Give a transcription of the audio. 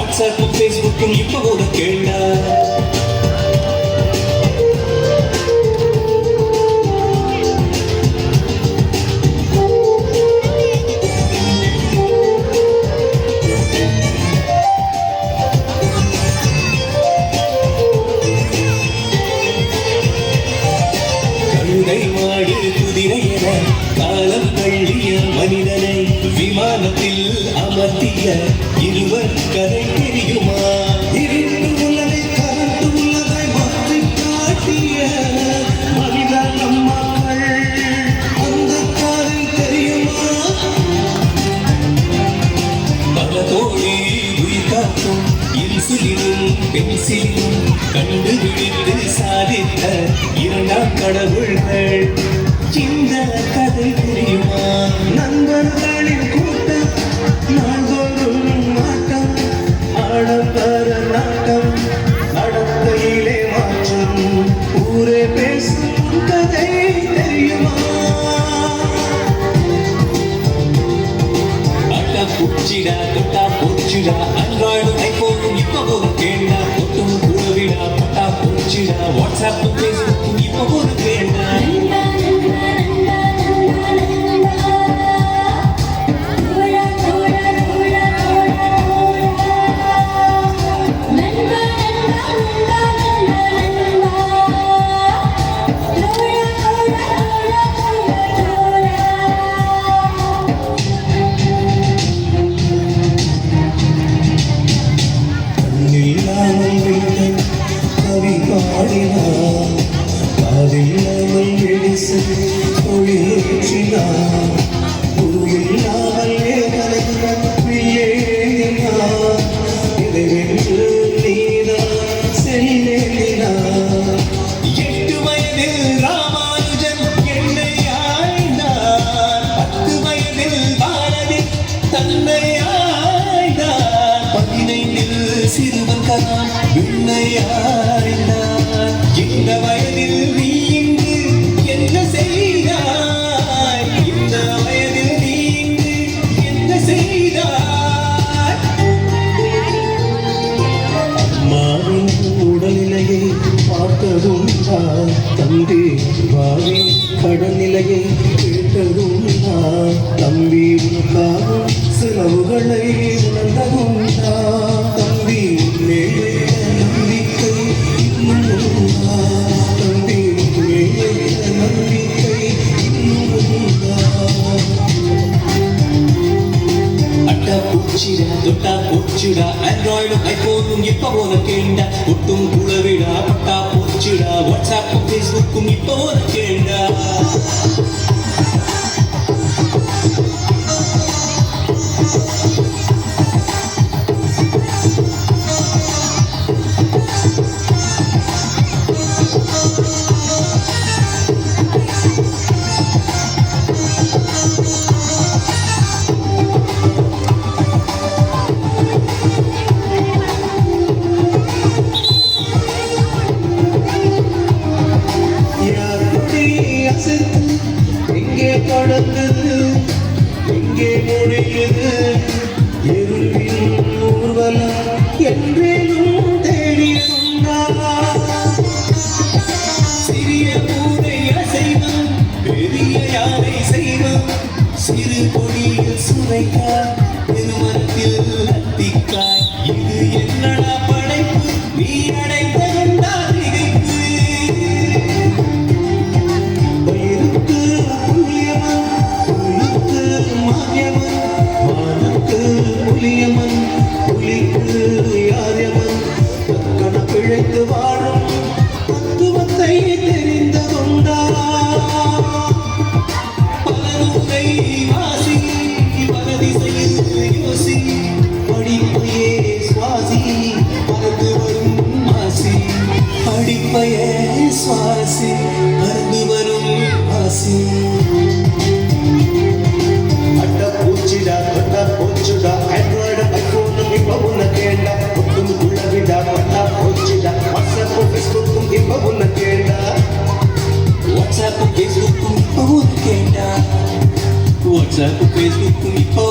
வாட்ஸ்அப்பும் ஃபேஸ்புக்கும் இப்ப கூட கேண்டா மாடு குதிரையென காலம் தள்ளிய மனிதனை விமானத்தில் அமர்த்திய இருவர் கதை தெரியுமா? இருட்டு உள்ளதை கருத்து உள்ளதை மாற்றி காட்டிய மனிதன் நம்மாக்கள் அந்த கதை தெரியுமா? பல தோழி உயிர் காக்கும் இன்சுலினும் பென்சிலினும் கண்டுபிடித்து சாதித்த இரண்டாம் கடவுள்கள் இந்த கதை தெரியுமா? நண்பர்களின் கூட்டம் நாள்தோறும் நாட்டம் ஆடம்பர நாட்டம் நடத்தையிலே மாற்றம் ஊரே பேசும் கதை தெரியுமா? அட்டா பூச்சிடா தொட்டா பூச்சிடா அன்றாடும் ஐபோனும் இப்ப ஒரு கேண்டா ஒட்டும் குழுவிடா பட்டா பூச்சிடா வாட்ஸ்அப்பும் ஃபேஸ்புக்கும் இப்ப ஒரு கேண்டா காதில்லாமல் எழுசு ஒளியேற்றினார் உயில்லாமல் ஏகலைவில்லேறினார் இதை வென்று நீதான் செல்லேறினார் 8 வயதில் ராமானுஜன் என்னை ஆய்ந்தார் 10 வயதில் பாரதி தன்னை ஆய்ந்தார் 15 சிறுவன் கலாம் விண்ணை ஆய்ந்தார் இந்த வயதில் நீ இங்கு என்ன செய்தாய்? இந்த வயதில் நீ இங்கு என்ன செய்தாய்? அம்மாவின் உடல்நிலையை பார்த்ததுண்டா தம்பி? வாவின் கடல்நிலையை கேட்டதுண்டா தம்பி? உனக்காகும் செலவுகளை உணர்ந்ததுண்டா தம்பி? நம்பிக்கை தொட்டா போச்சுடா ஆண்ட்ராய்டும் ஐபோனும் இப்ப போல கேண்டா ஒட்டும் குளவிடா பட்டா போச்சுடா வாட்ஸ்அப்பும் ஃபேஸ்புக்கும் இப்ப போல கேண்டா எங்கே தொடங்குது எங்கே முடியுது இருளின் ஊர்வலம் என்றேனும் தேடியுண்டா? சிறிய பூனை அசைவம் பெரிய யானை செய்வம் சிறு பொடியில் சுரைக்காய் பெருமரத்தில் அத்திக்காய் இது என்னடா படைப்பு நீ அடைந்ததுண்டா திகைப்பு? புலியமன் புலிக்கு யாரியமன் தக்கன பிழைத்து வாழும் தத்துவத்தை தெரிந்ததுண்டா? பலருரை வாசி பலதிசையில் யோசி படிப்பையே சுவாசி பறந்து வரும் மாசி படிப்பையே சுவாசி பறந்து வரும் மாசி போச்சுடா ஆண்ட்ராய்டு ஐபோனும் இப்ப உன்ன கேண்டா ஒட்டும் குள்ளவிடா பட்டா போச்சுடா வாட்ஸ்அப்பும் ஃபேஸ்புக்கும் இப்ப உன்ன கேண்டா வாட்ஸ்அப்பும் ஃபேஸ்புக்கும் இப்ப உன்ன கேண்டா வாட்ஸ்அப்பும் ஃபேஸ்புக்கும் இப்போ